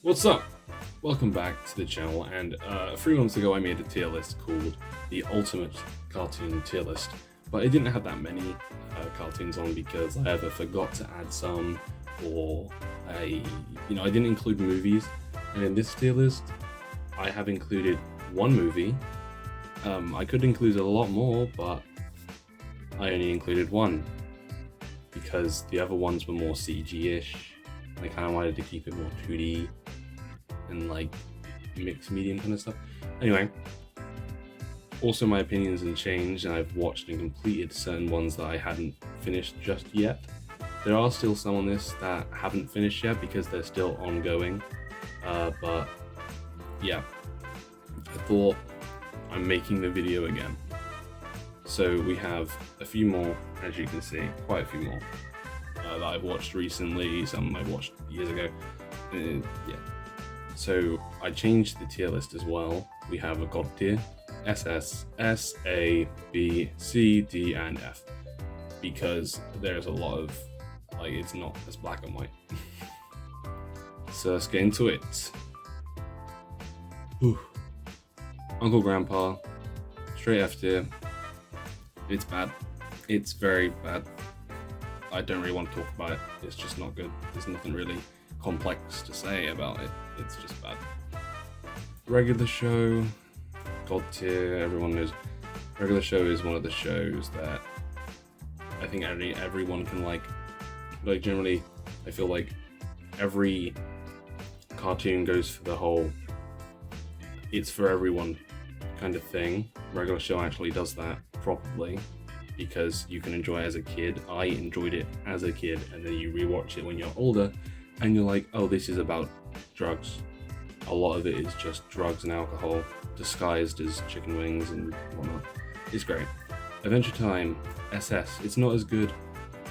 What's up? Welcome back to the channel, and 3 months ago I made a tier list called the Ultimate Cartoon Tier List, but I didn't have that many cartoons on because I either forgot to add some, or I didn't include movies. And in this tier list, I have included one movie. I could include a lot more, but I only included one because the other ones were more CG-ish. I kind of wanted to keep it more 2D and like mixed medium kind of stuff. Anyway, also my opinions have changed, and I've watched and completed certain ones that I hadn't finished just yet. There are still some on this that haven't finished yet because they're still ongoing. But yeah, I thought I'm making the video again. So we have a few more, as you can see, quite a few more that I've watched recently, some I watched years ago. Yeah. So I changed the tier list as well. We have a God tier, SS, S, A, B, C, D, and F. Because there's a lot of, it's not as black and white. So let's get into it. Whew. Uncle Grandpa, straight F tier. It's bad. It's very bad. I don't really want to talk about it. It's just not good. There's nothing really complex to say about it. It's just bad. Regular Show, God tier. Everyone knows Regular Show is one of the shows that I think everyone can like. Like generally, I feel like every cartoon goes for the whole it's for everyone kind of thing. Regular Show actually does that properly, because you can enjoy it as a kid. I enjoyed it as a kid, and then you rewatch it when you're older and you're like, oh, this is about drugs. A lot of it is just drugs and alcohol disguised as chicken wings and whatnot. It's great. Adventure Time, SS. It's not as good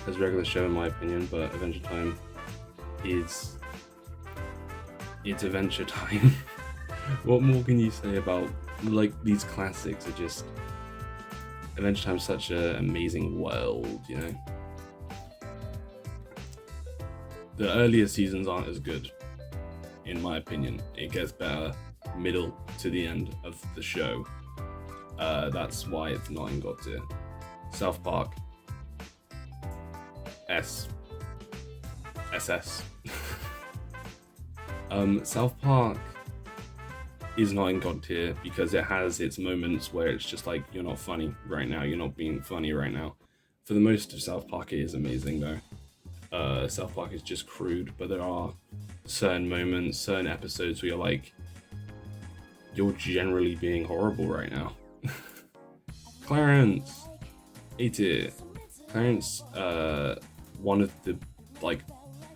as Regular Show in my opinion, but Adventure Time it's Adventure Time. What more can you say about these classics? Are just Adventure Time's such an amazing world, you know. The earlier seasons aren't as good, in my opinion. It gets better middle to the end of the show. That's why it's not in God tier. South Park, SS. South Park is not in God tier because it has its moments where it's just like, you're not funny right now, you're not being funny right now. For the most of South Park, it is amazing though. South Park is just crude, but there are certain moments, certain episodes where you're like, you're generally being horrible right now. Clarence, A tier. Clarence, one of the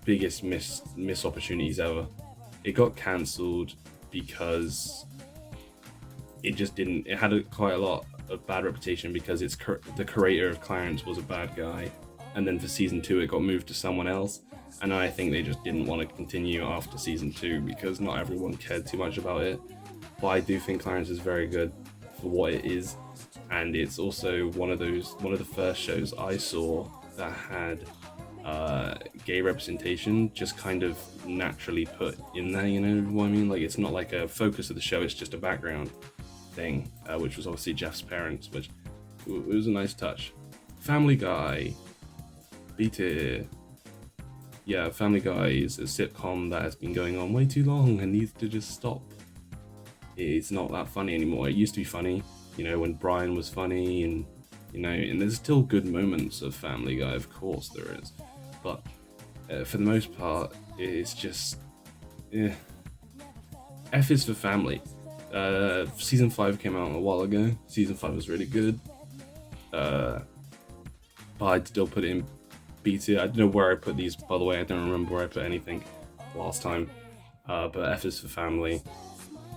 biggest missed opportunities ever. It got cancelled because it just didn't. It had quite a lot of bad reputation because the creator of Clarence was a bad guy, and then for season 2 it got moved to someone else, and I think they just didn't want to continue after season 2 because not everyone cared too much about it. But I do think Clarence is very good for what it is, and it's also one of the first shows I saw that had gay representation just kind of naturally put in there, you know what I mean? Like, it's not like a focus of the show, it's just a background thing, which was obviously Jeff's parents, which it was a nice touch. Family Guy, B tier. Yeah, Family Guy is a sitcom that has been going on way too long and needs to just stop. It's not that funny anymore. It used to be funny, you know, when Brian was funny, and you know, and there's still good moments of Family Guy, of course there is, but for the most part, it's just F is for family. Season 5 came out a while ago. Season 5 was really good, but I'd still put it in B tier. I don't know where I put these, by the way. I don't remember where I put anything last time, but F is for family.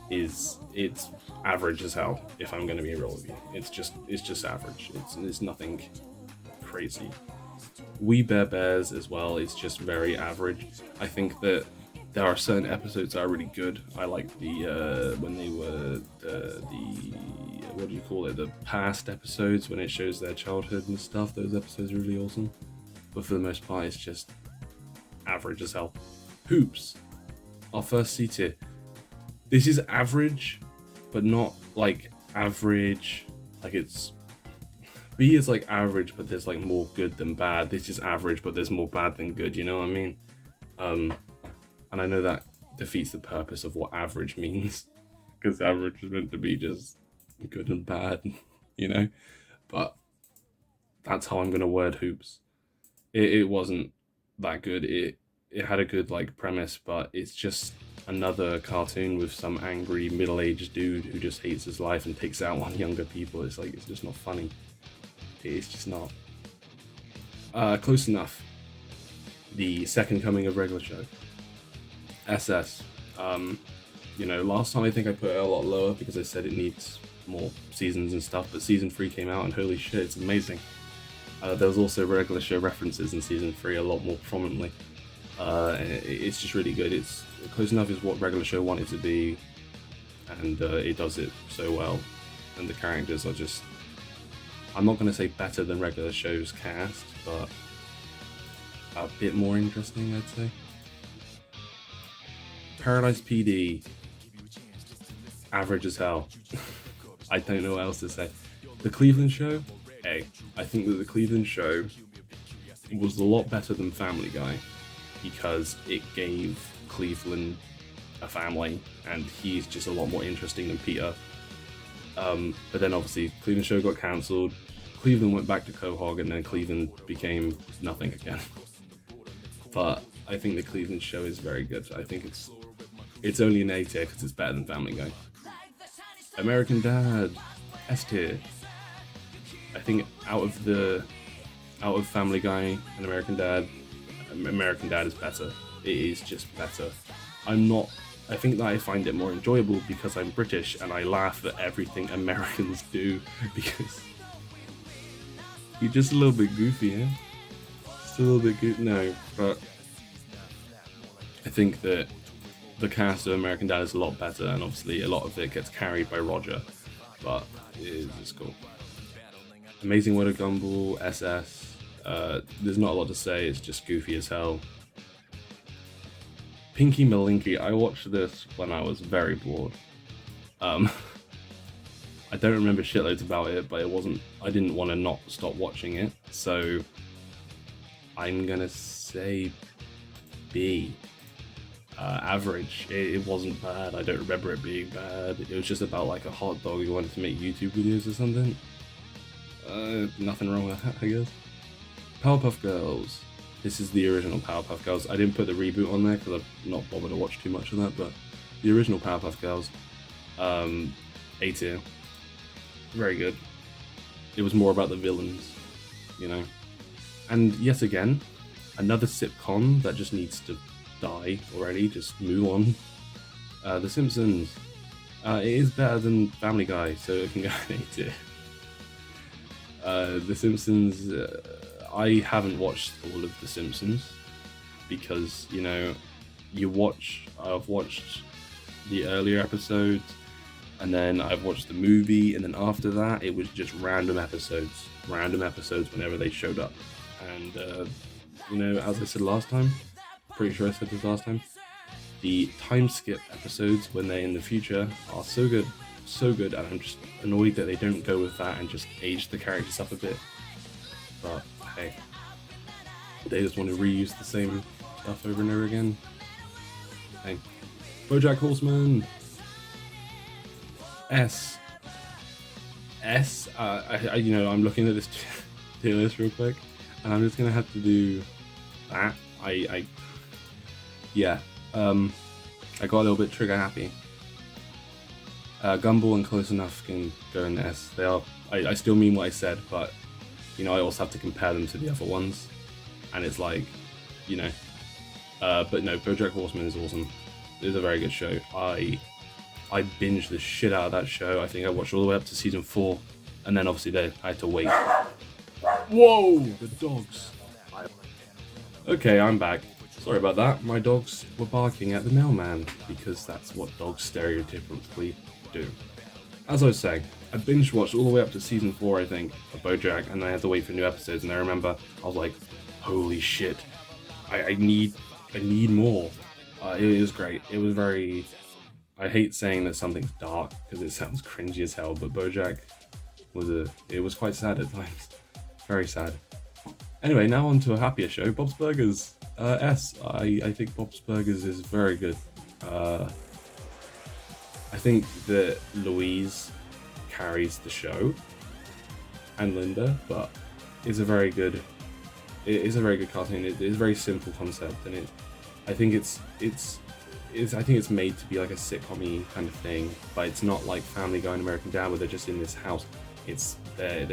It's average as hell, if I'm going to be real with you. It's just average. It's nothing crazy. We Bare Bears as well is just very average. I think that there are certain episodes that are really good. I like the when they were the what do you call it, the past episodes when it shows their childhood and stuff. Those episodes are really awesome, but for the most part it's just average as hell. Hoops, our first C tier. This is average, but not like average. Like it's B is like average, but there's like more good than bad. This is average, but there's more bad than good. You know what I mean? And I know that defeats the purpose of what average means, because average is meant to be just good and bad, you know. But that's how I'm gonna word Hoops. It wasn't that good. It had a good like premise, but it's just another cartoon with some angry middle-aged dude who just hates his life and takes out on younger people. It's like, it's just not funny. It's just not. Close enough. The second coming of regular show. SS. You know, last time I think I put it a lot lower because I said it needs more seasons and stuff, but season 3 came out and holy shit, it's amazing. There was also regular show references in season 3 a lot more prominently. It's just really good. It's close enough is what regular show wanted to be, and it does it so well. And the characters are just, I'm not going to say better than regular show's cast, but a bit more interesting, I'd say. Paradise PD, average as hell. I don't know what else to say. The Cleveland Show, hey, I think that the Cleveland Show was a lot better than Family Guy because it gave Cleveland a family, and he's just a lot more interesting than Peter. But then obviously Cleveland Show got cancelled, Cleveland went back to Quahog, and then Cleveland became nothing again. But I think the Cleveland Show is very good. I think it's only an A tier because it's better than Family Guy. American Dad, S tier. I think out of Family Guy and American Dad is better. It is just better. I think that I find it more enjoyable because I'm British and I laugh at everything Americans do because you're just a little bit goofy, eh? Just a little bit goofy. No, but I think that the cast of American Dad is a lot better, and obviously a lot of it gets carried by Roger, but it's cool. Amazing World of Gumball, SS. There's not a lot to say, it's just goofy as hell. Pinky Malinky, I watched this when I was very bored. I don't remember shitloads about it, but I didn't want to not stop watching it, so I'm gonna say B. Average. It wasn't bad. I don't remember it being bad. It was just about like a hot dog who wanted to make YouTube videos or something. Nothing wrong with that, I guess. Powerpuff Girls. This is the original Powerpuff Girls. I didn't put the reboot on there because I've not bothered to watch too much of that, but the original Powerpuff Girls, A tier. Very good. It was more about the villains, you know. And yet again, another sitcom that just needs to die already, just move on. The Simpsons. It is better than Family Guy, so it can go in A tier. The Simpsons, I haven't watched all of The Simpsons because, you know, I've watched the earlier episodes and then I've watched the movie, and then after that it was just random episodes whenever they showed up. And, you know, as I said last time, pretty sure I said this last time, the time skip episodes when they're in the future are so good, and I'm just annoyed that they don't go with that and just age the characters up a bit. But hey, they just want to reuse the same stuff over and over again. Hey, BoJack Horseman. S. You know, I'm looking at this tier list real quick, and I'm just gonna have to do that. I got a little bit trigger happy. Gumball and Close Enough can go in S. They are. I still mean what I said, but you know, I also have to compare them to the other ones, and it's like, you know. But no, BoJack Horseman is awesome. It is a very good show. I binged the shit out of that show. I think I watched all the way up to season 4, and then obviously I had to wait. Whoa, the dogs. Okay, I'm back. Sorry about that. My dogs were barking at the mailman because that's what dogs stereotypically do. As I was saying, I binge watched all the way up to season 4, I think, of BoJack, and I had to wait for new episodes. And I remember I was like, "Holy shit! I need more." It was great. It was very. I hate saying that something's dark because it sounds cringy as hell, but BoJack it was quite sad at times, very sad. Anyway, now on to a happier show, Bob's Burgers. I think Bob's Burgers is very good. I think that Louise carries the show, and Linda, but it's a very good. It is a very good cartoon. It is a very simple concept, and I think it's made to be like a sitcom-y kind of thing, but it's not like Family Guy and American Dad where they're just in this house. It's a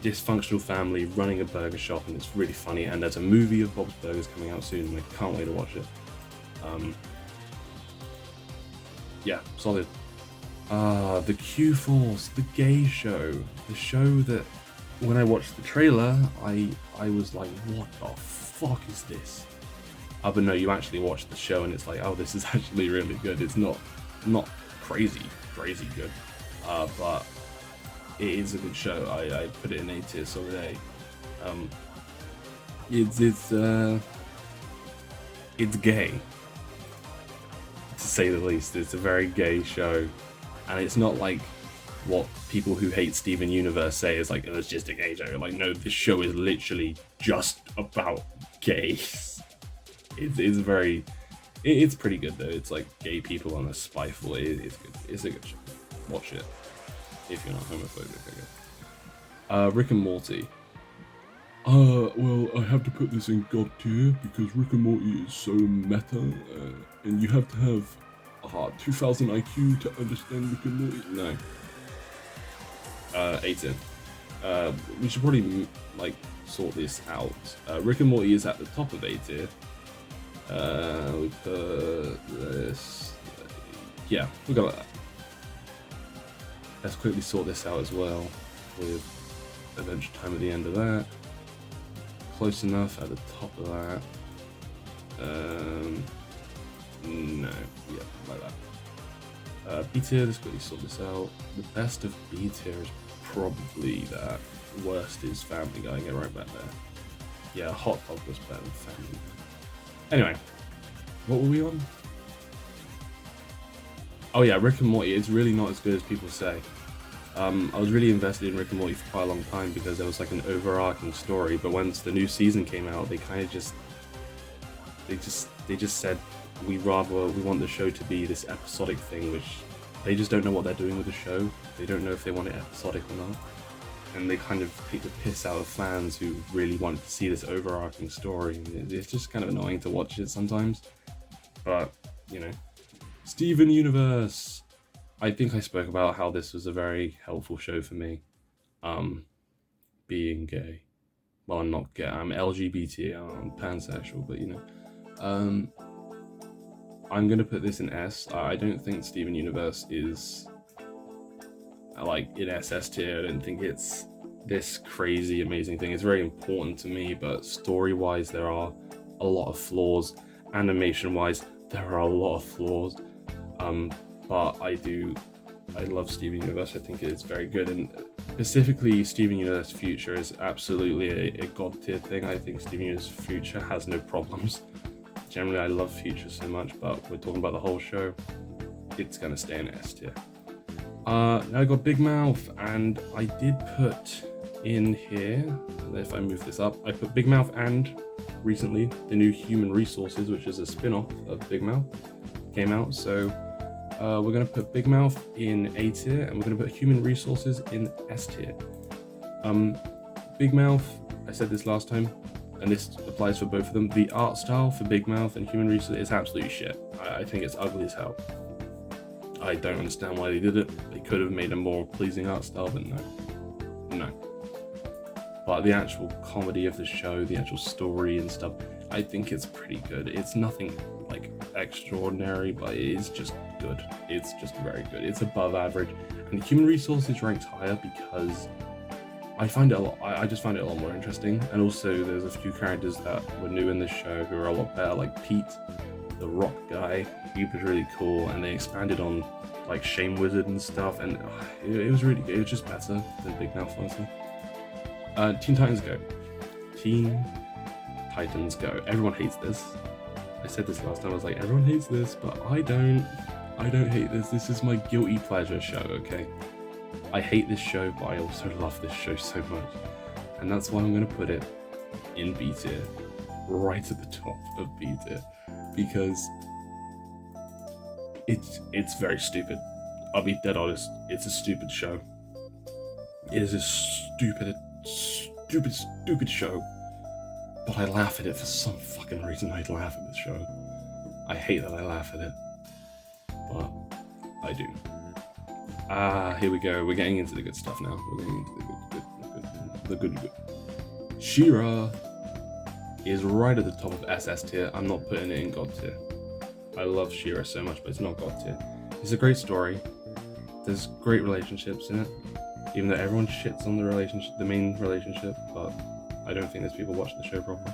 dysfunctional family running a burger shop, and it's really funny. And there's a movie of Bob's Burgers coming out soon, and I can't wait to watch it. Yeah, solid. The Q-Force, the gay show, the show that when I watched the trailer, I was like, what the fuck is this? But no, you actually watch the show and it's like, oh, this is actually really good. It's not crazy good, but it is a good show. I put it in A tier solid A. It's gay, to say the least. It's a very gay show, and it's not like what people who hate Steven Universe say is like, oh, it's just a gay show. Like, no, this show is literally just about gays. It's pretty good though. It's like gay people on a spiteful. It's good. It's a good show. Watch it if you're not homophobic, I guess. Rick and Morty. Well, I have to put this in God tier because Rick and Morty is so meta, and you have to have 2000 IQ to understand Rick and Morty. No. 8 tier. We should probably like sort this out. Rick and Morty is at the top of A tier. We put this. Yeah, we'll go like that. Let's quickly sort this out as well with Adventure Time at the end of that. Close enough at the top of that. No, yeah, like that. B tier, let's quickly sort this out. The best of B tier is probably that. Worst is Family Guy. Get right back there. Yeah, Hot Dog was better than Family Guy. Anyway, what were we on? Oh yeah, Rick and Morty is really not as good as people say. I was really invested in Rick and Morty for quite a long time because there was like an overarching story, but once the new season came out, they kind of just said we want the show to be this episodic thing, which they just don't know what they're doing with the show. They don't know if they want it episodic or not, and they kind of take the piss out of fans who really want to see this overarching story. It's just kind of annoying to watch it sometimes, but you know. Steven Universe. I think I spoke about how this was a very helpful show for me. Being gay. Well, I'm not gay. I'm LGBT. I'm pansexual, but you know. I'm gonna put this in S. I don't think Steven Universe is like in SS tier. I don't think it's this crazy amazing thing. It's very important to me, but story-wise, there are a lot of flaws. Animation-wise, there are a lot of flaws. But I love Steven Universe. I think it is very good, and specifically Steven Universe Future is absolutely a god tier thing. I think Steven Universe Future has no problems. Generally, I love Future so much, but we're talking about the whole show. It's gonna stay in S tier. I got Big Mouth, and I did put in here, if I move this up, I put Big Mouth and recently the new Human Resources, which is a spin-off of Big Mouth, came out. So we're going to put Big Mouth in A tier, and we're going to put Human Resources in S tier. Big Mouth, I said this last time, and this applies for both of them. The art style for Big Mouth and Human Resources is absolutely shit. I think it's ugly as hell. I don't understand why they did it. They could have made a more pleasing art style, but no. But the actual comedy of the show, the actual story and stuff, I think it's pretty good. It's nothing like extraordinary, but it is just good. It's just very good. It's above average. And Human Resources ranked higher because I just find it a lot more interesting. And also there's a few characters that were new in this show who are a lot better, like Pete, the rock guy. He was really cool, and they expanded on like Shame Wizard and stuff, and it was really good. It was just better than Big Mouth, honestly. Teen Titans Go. Teen Titans Go. Everyone hates this. I said this last time, I was like, everyone hates this, but I don't hate this. This is my guilty pleasure show, okay? I hate this show, but I also love this show so much. And that's why I'm going to put it in B tier, right at the top of B tier, because it's very stupid. I'll be dead honest, it's a stupid show. It is a stupid show. But I laugh at it for some fucking reason. I laugh at this show. I hate that I laugh at it, but I do. Here we go. We're getting into the good stuff now. We're getting into the good. She-Ra is right at the top of SS tier. I'm not putting it in God tier. I love She-Ra so much, but it's not God tier. It's a great story. There's great relationships in it, even though everyone shits on the main relationship, but I don't think there's people watching the show properly.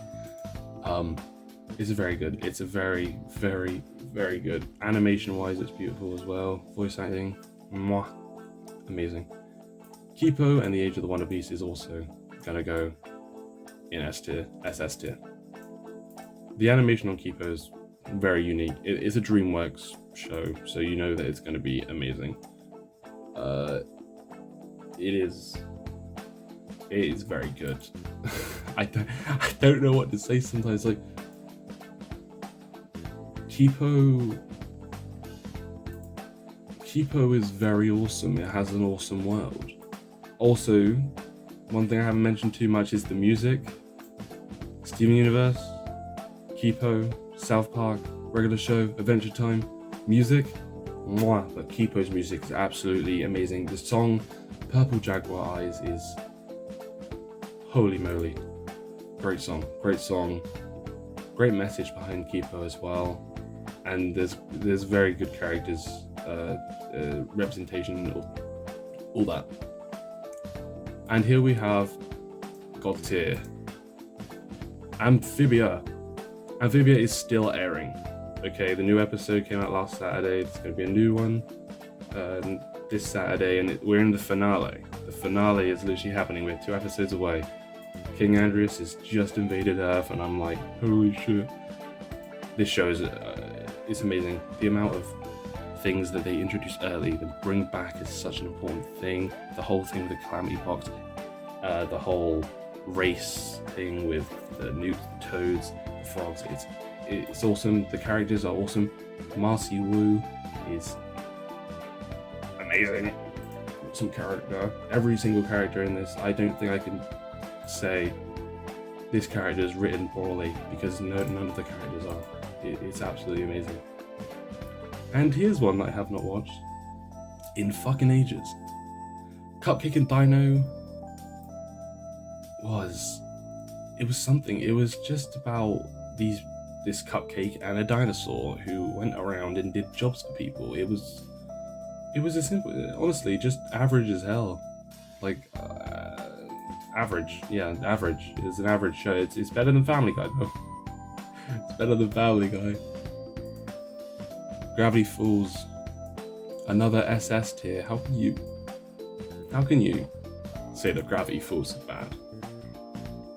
It's very good. It's a very, very, very good. Animation-wise, it's beautiful as well. Voice acting, mwah, amazing. Kipo and the Age of the Wonder Beast is also gonna go in SS tier. The animation on Kipo is very unique. It's a DreamWorks show, so you know that it's gonna be amazing. It is very good. I don't know what to say sometimes. Like, Kipo is very awesome. It has an awesome world. Also, one thing I haven't mentioned too much is the music. Steven Universe, Kipo, South Park, regular show, Adventure Time, music. Mwah, but Kipo's music is absolutely amazing. The song Purple Jaguar Eyes is holy moly. Great song. Great message behind Kipo as well. And there's very good characters, representation, all that. And here we have God tier. Amphibia. Amphibia is still airing. Okay, the new episode came out last Saturday. There's going to be a new one this Saturday, and we're in the finale. The finale is literally happening. We're 2 episodes away. King Andrias has just invaded Earth, and I'm like, holy shit. This show is it's amazing. The amount of things that they introduce early, that bring back is such an important thing. The whole thing with the Calamity Box, the whole race thing with the newts, the toads, the frogs. It's awesome. The characters are awesome. Marcy Wu is amazing. Awesome character. Every single character in this, I don't think I can say this character is written poorly, because none of the characters are. It's absolutely amazing. And here's one that I have not watched in fucking ages. Cupcake and Dino was something. It was just about this cupcake and a dinosaur who went around and did jobs for people. It was a simple, honestly, just average as hell. Like average. It's an average show. It's better than Family Guy though. It's better than Family Guy. Gravity Falls, another SS tier. How can you say that Gravity Falls is bad?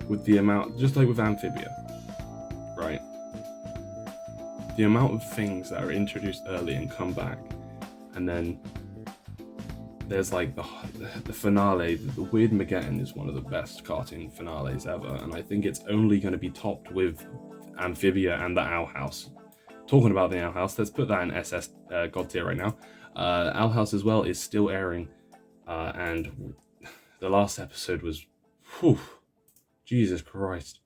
With the amount, just like with Amphibia, right? The amount of things that are introduced early and come back, and then there's like the finale. The Weird Mageddon is one of the best cartoon finales ever, and I think it's only going to be topped with Amphibia and the Owl House. Talking about the Owl House, let's put that in SS God tier right now. Owl House as well is still airing, and the last episode was, Jesus Christ.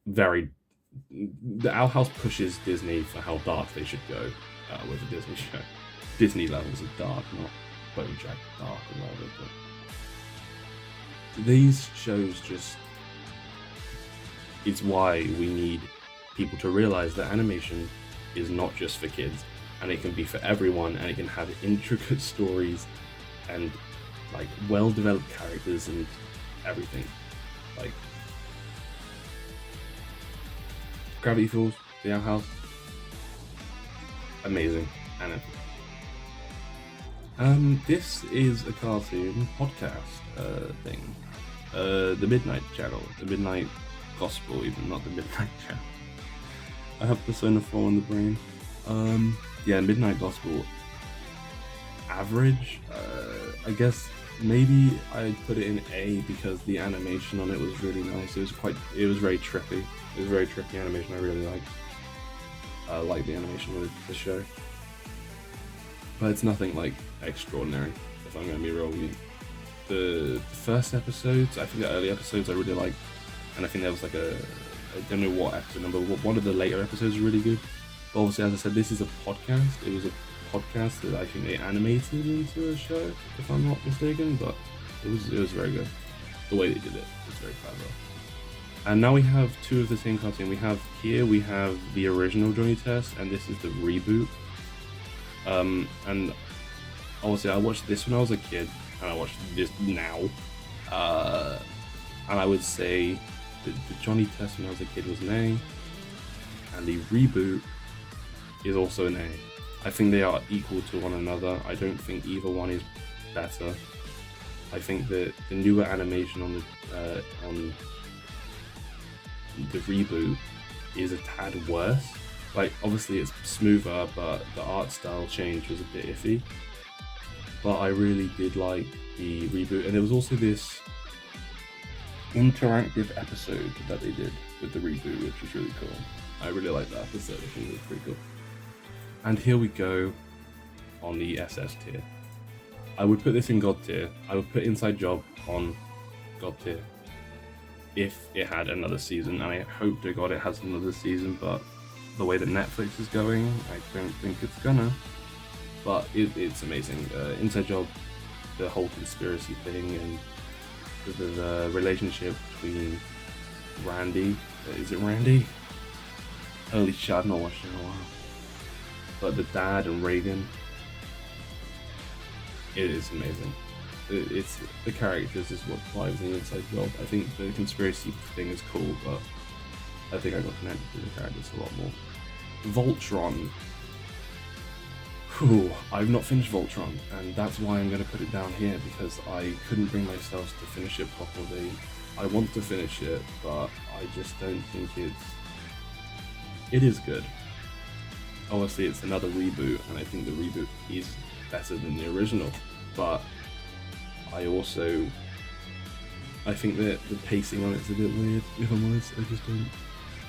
The Owl House pushes Disney for how dark they should go with a Disney show. Disney levels of dark, not BoJack dark or whatever, but these shows just, it's why we need people to realize that animation is not just for kids, and it can be for everyone, and it can have intricate stories and like well-developed characters and everything. Like Gravity Falls, The Owl House, amazing. And this is a cartoon podcast thing. The Midnight Channel, the Midnight Gospel, even not the Midnight Channel. I have Persona 4 in the brain. Yeah, Midnight Gospel, average. I guess maybe I'd put it in A because the animation on it was really nice. It was very trippy. It was very trippy animation. I really liked. I like the animation of the show, but it's nothing like extraordinary. If I'm gonna be real with you, the first episodes, I think the early episodes I really liked, and I think there was like I don't know what episode number, one of the later episodes was really good. But obviously, as I said, this is a podcast. It was a podcast that I think they animated into a show, if I'm not mistaken. But it was very good. The way they did it was very clever. And now we have two of the same cartoon. We have the original Johnny Test, and this is the reboot. And obviously, I watched this when I was a kid, and I watched this now. And I would say the Johnny Test when I was a kid was an A, and the reboot is also an A. I think they are equal to one another. I don't think either one is better. I think that the newer animation on the reboot is a tad worse. Like, obviously it's smoother, but the art style change was a bit iffy. But I really did like the reboot, and there was also this interactive episode that they did with the reboot, which was really cool. I really liked that episode. I think it was pretty cool. And here we go on the SS tier. I would put this in God tier. I would put Inside Job on God tier if it had another season, and I hope to God it has another season, but the way that Netflix is going, I don't think it's gonna. But it's amazing. Inside Job, the whole conspiracy thing, and the relationship between Randy. Is it Randy? Holy shit, I've not watched it in a while. But the dad and Reagan, it is amazing. It's the characters is what drives the Inside Job. I think the conspiracy thing is cool, but I think I got connected to the characters a lot more. Voltron. Whew, I've not finished Voltron, and that's why I'm going to put it down here, because I couldn't bring myself to finish it properly. I want to finish it, but I just don't think it is good. Obviously, it's another reboot, and I think the reboot is better than the original, but I think that the pacing on it's a bit weird, if I'm honest.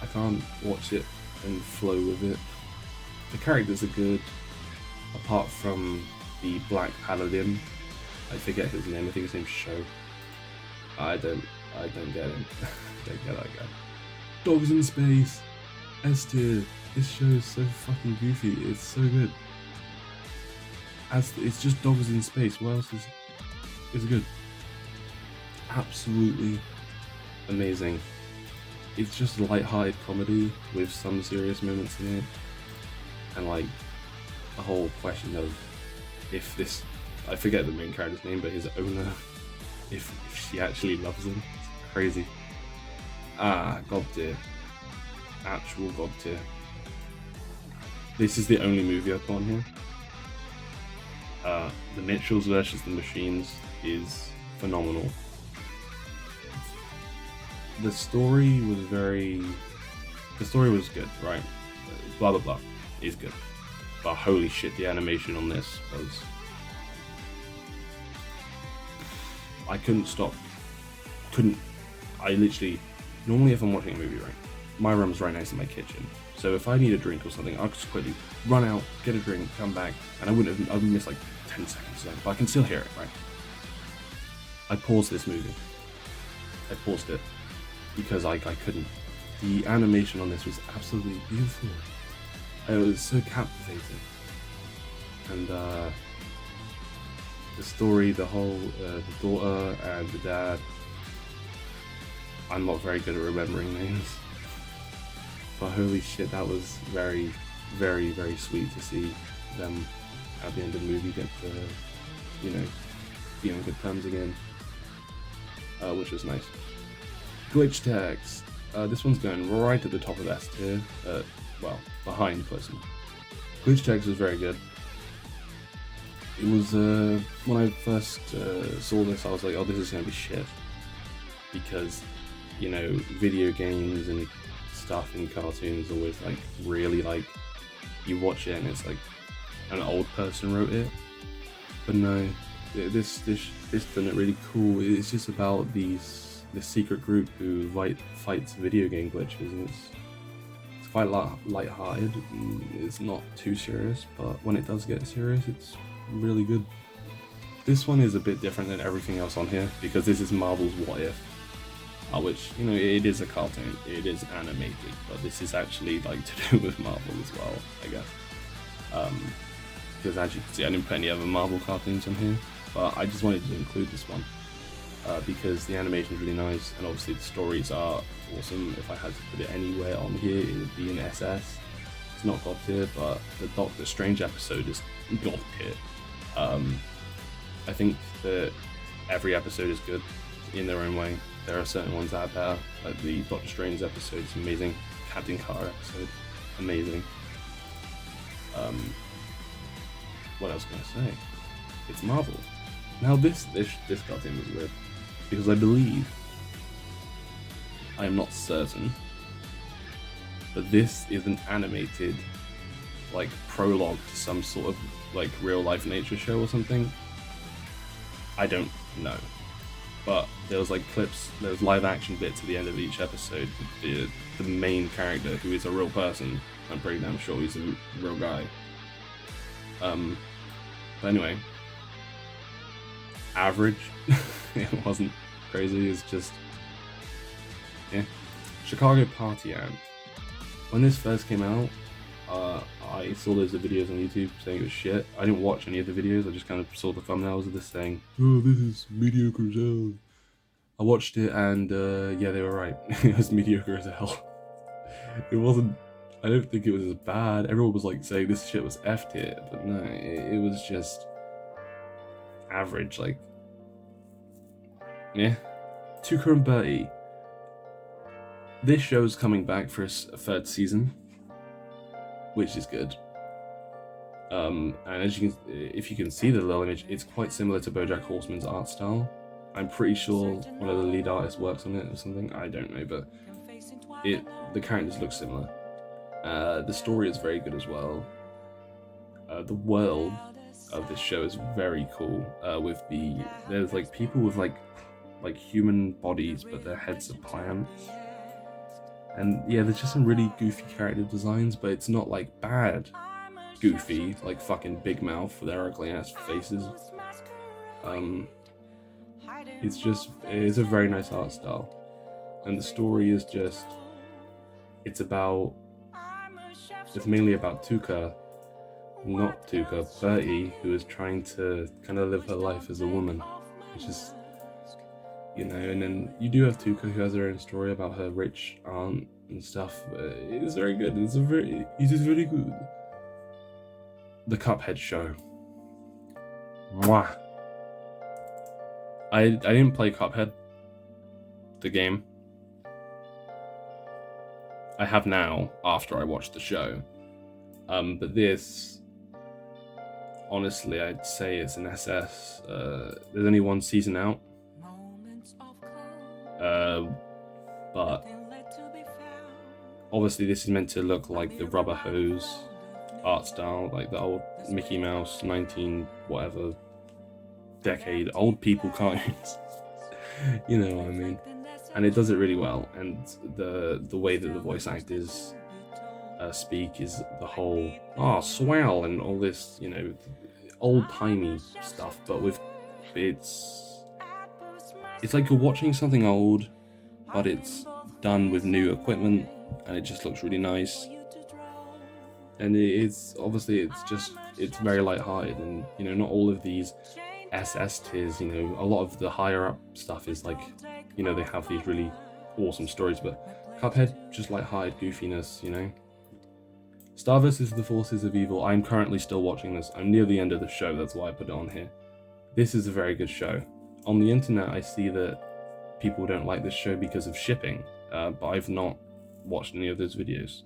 I can't watch it and flow with it. The characters are good, apart from the Black Paladin. I forget his name. I think his name's Sho. I don't get him. I don't get that guy. Dogs in Space. S tier. This show is so fucking goofy. It's so good. It's just dogs in space. What else is good? Absolutely amazing. It's just light-hearted comedy with some serious moments in it, and like the whole question of if this, I forget the main character's name, but his owner, if she actually loves him. It's crazy. God tier. Actual God tier. This is the only movie I put on here. The Mitchells versus the Machines is phenomenal. The story was good, right? Blah blah blah is good. But holy shit, the animation on this was... I couldn't stop. Normally if I'm watching a movie, right, my room's right next to my kitchen. So if I need a drink or something, I'll just quickly run out, get a drink, come back, and I would miss like 10 seconds then, but I can still hear it, right? I paused this movie. I paused it because I couldn't. The animation on this was absolutely beautiful. It was so captivating. And the story, the whole, the daughter and the dad, I'm not very good at remembering names. But holy shit, that was very, very, very sweet to see them at the end of the movie get to, be on good terms again, which was nice. Glitch Text. This one's going right at the top of S tier. Well, behind Close. Glitch Text was very good. It was, when I first saw this, I was like, oh, this is going to be shit. Because, video games and stuff in cartoons always like really like you watch it and it's like an old person wrote it. But no, this done it really cool. It's just about this secret group who fights video game glitches, and it's quite light-hearted. It's not too serious, but when it does get serious, it's really good. This one is a bit different than everything else on here because this is Marvel's What If, which, you know, it is a cartoon, it is animated, but this is actually like to do with Marvel as well, I guess. Because as you can see, I didn't put any other Marvel cartoons on here, but I just wanted to include this one because the animation is really nice, and obviously the stories are awesome. If I had to put it anywhere on here, it would be an SS. It's not God tier, but the Doctor Strange episode is God tier. I think that every episode is good in their own way. There are certain ones that are better, like the Doctor Strange episode is amazing, Captain Carter episode, amazing. What else can I say? It's Marvel. Now this cartoon was weird, because I believe, I am not certain, but this is an animated, like, prologue to some sort of, like, real-life nature show or something. I don't know. But there was, like, clips, there was live-action bits at the end of each episode with the main character, who is a real person. I'm pretty damn sure he's a real guy. But anyway, average. It wasn't crazy, it's just, yeah. Chicago Party Ad. When this first came out, I saw loads of videos on YouTube saying it was shit. I didn't watch any of the videos, I just kind of saw the thumbnails of this saying, oh, this is mediocre as hell. I watched it and yeah, they were right. It was mediocre as hell. It wasn't, I don't think it was as bad. Everyone was like saying this shit was F tier, but no, it was just average, like, yeah. Tuca and Bertie. This show's coming back for a third season, which is good. And as you can, if you can see the little image, it's quite similar to BoJack Horseman's art style. I'm pretty sure one of the lead artists works on it or something. I don't know, but the characters look similar. The story is very good as well. The world of this show is very cool. There's like people with like human bodies, but their heads are plants. And yeah, there's just some really goofy character designs, but it's not like bad goofy, like fucking Big Mouth with their ugly ass faces. It's a very nice art style. And the story is just, it's mainly about Bertie, who is trying to kind of live her life as a woman, which is, you know, and then you do have Tuca, who has her own story about her rich aunt and stuff. It's very good. It is very good. The Cuphead show. Mwah. I didn't play Cuphead, the game. I have now, after I watched the show. But this, honestly, I'd say it's an SS. There's only one season out. But obviously this is meant to look like the Rubber Hose art style, like the old Mickey Mouse 19 whatever decade old people cartoons. You know what I mean? And it does it really well, and the way that the voice actors speak is the whole swell and all this, you know, old-timey stuff, but with it's like you're watching something old, but it's done with new equipment, and it just looks really nice. And it's very light-hearted, and, you know, not all of these SS tiers, you know, a lot of the higher up stuff is like, you know, they have these really awesome stories, but Cuphead, just light-hearted goofiness, you know. Star vs. the Forces of Evil, I'm currently still watching this. I'm near the end of the show, that's why I put it on here. This is a very good show. On the internet, I see that people don't like this show because of shipping, but I've not watched any of those videos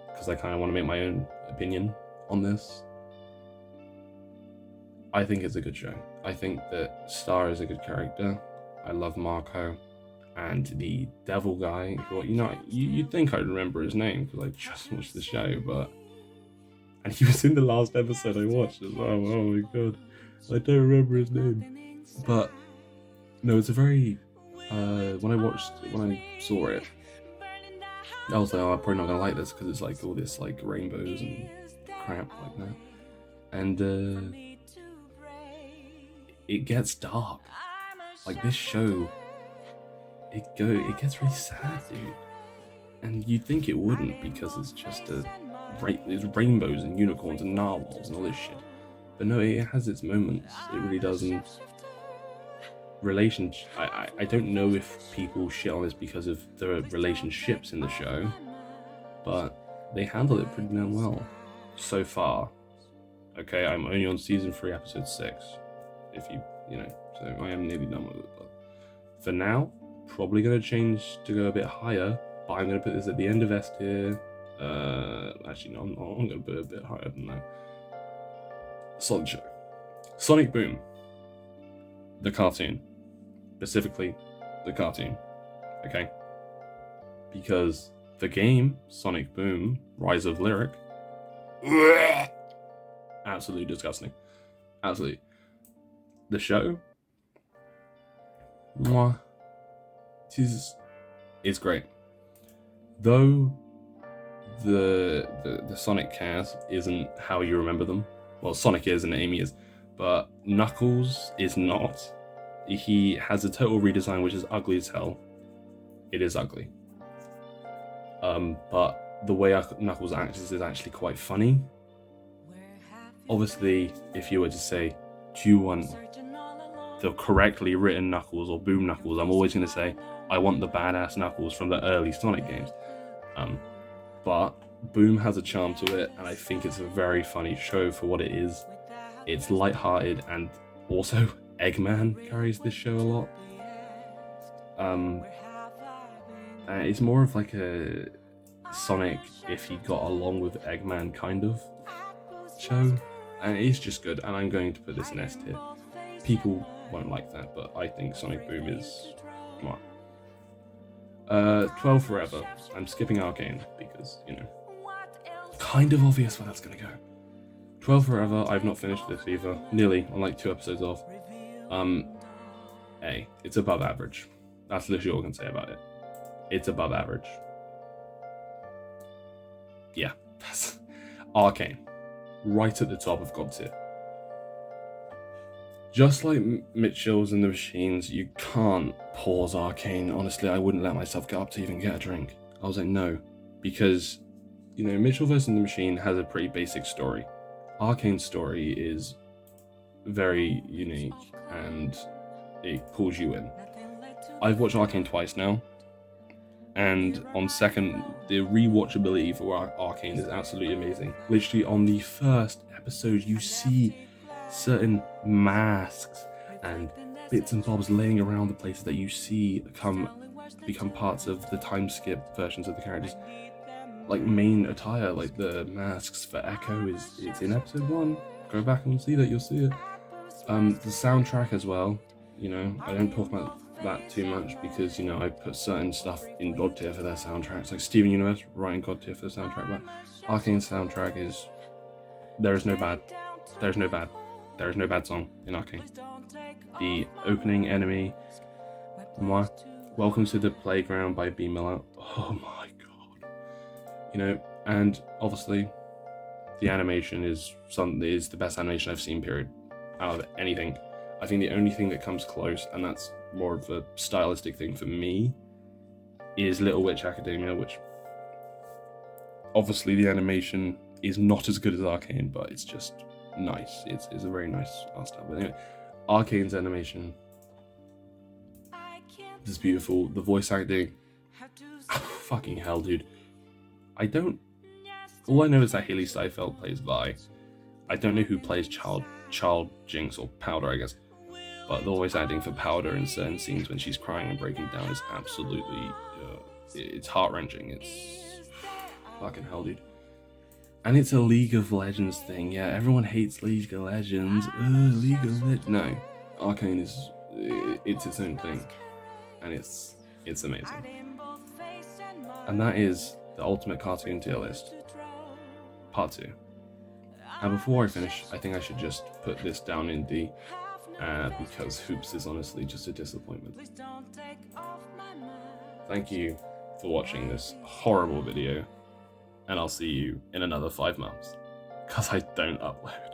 because I kind of want to make my own opinion on this. I think it's a good show. I think that Star is a good character. I love Marco. and the devil guy, who, you'd think I'd remember his name because I just watched the show, and he was in the last episode I watched as well. Oh my god, I don't remember his name. But no, it's a very when I saw it, I was like, oh, I'm probably not gonna like this because it's like all this like rainbows and crap like that, and it gets dark. Like this show, it gets really sad, dude. And you'd think it wouldn't because it's just there's rainbows and unicorns and narwhals and all this shit. But no, it has its moments. It really does. And I don't know if people shit on this because of the relationships in the show, but they handle it pretty damn well so far. Okay, I'm only on season 3, episode 6. If so I am nearly done with it. But for now, probably gonna change to go a bit higher. But I'm gonna put this at the end of S tier. Actually, no, I'm gonna put it a bit higher than that. Solid show. Sonic Boom. The cartoon. Specifically, the cartoon. Okay? Because the game, Sonic Boom, Rise of Lyric, absolutely disgusting. Absolutely. The show, mwah, it's great. Though the Sonic cast isn't how you remember them. Well, Sonic is and Amy is, but Knuckles is not. He has a total redesign which is ugly as hell. It is ugly. But the way Knuckles acts is actually quite funny. Obviously, if you were to say, do you want the correctly written Knuckles or Boom Knuckles, I'm always going to say, I want the badass Knuckles from the early Sonic games. But Boom has a charm to it, and I think it's a very funny show for what it is. It's lighthearted, and also Eggman carries this show a lot. It's more of like a Sonic if he got along with Eggman kind of show, and it's just good, and I'm going to put this in S tier. People won't like that, but I think Sonic Boom is smart. 12 Forever. I'm skipping Arcane because, kind of obvious where that's gonna go. 12 Forever, I've not finished this either. Nearly, I'm like 2 episodes off. It's above average. That's literally all I can say about it. It's above average. Yeah, that's Arcane. Right at the top of God tier. Just like Mitchell's and the Machines, you can't pause Arcane. Honestly, I wouldn't let myself get up to even get a drink. I was like, no. Because, Mitchell vs. the Machine has a pretty basic story. Arcane's story is very unique and it pulls you in. I've watched Arcane twice now, and on second, the rewatchability for Arcane is absolutely amazing. Literally on the first episode, you see certain masks and bits and bobs laying around the places that you see become parts of the time skip versions of the characters. Like main attire, like the masks for Echo it's in episode 1. Go back and see that, you'll see it. The soundtrack as well, I don't talk about that too much because, I put certain stuff in God tier for their soundtracks, like Steven Universe, right in God tier for the soundtrack, but Arcane's soundtrack is, there is no bad song in Arcane. The opening enemy, Welcome to the Playground by B. Miller. Oh my god. And obviously the animation is the best animation I've seen, period, out of anything. I think the only thing that comes close, and that's more of a stylistic thing for me, is Little Witch Academia, which obviously the animation is not as good as Arcane, but it's just nice. It's a very nice art style. But anyway, Arcane's animation is beautiful. The voice acting, fucking hell, dude. All I know is that Haley Steinfeld plays Vi. I don't know who plays Child Jinx or Powder, I guess. But the voice acting for Powder in certain scenes when she's crying and breaking down is absolutely, it's heart-wrenching. It's fucking hell, dude. And it's a League of Legends thing. Yeah, everyone hates League of Legends. League of Legends. No, Arcane it's its own thing, and it's It's amazing. And that is the Ultimate Cartoon Tier List, Part 2. And before I finish, I think I should just put this down in D, because Hoops is honestly just a disappointment. Thank you for watching this horrible video, and I'll see you in another 5 months, because I don't upload.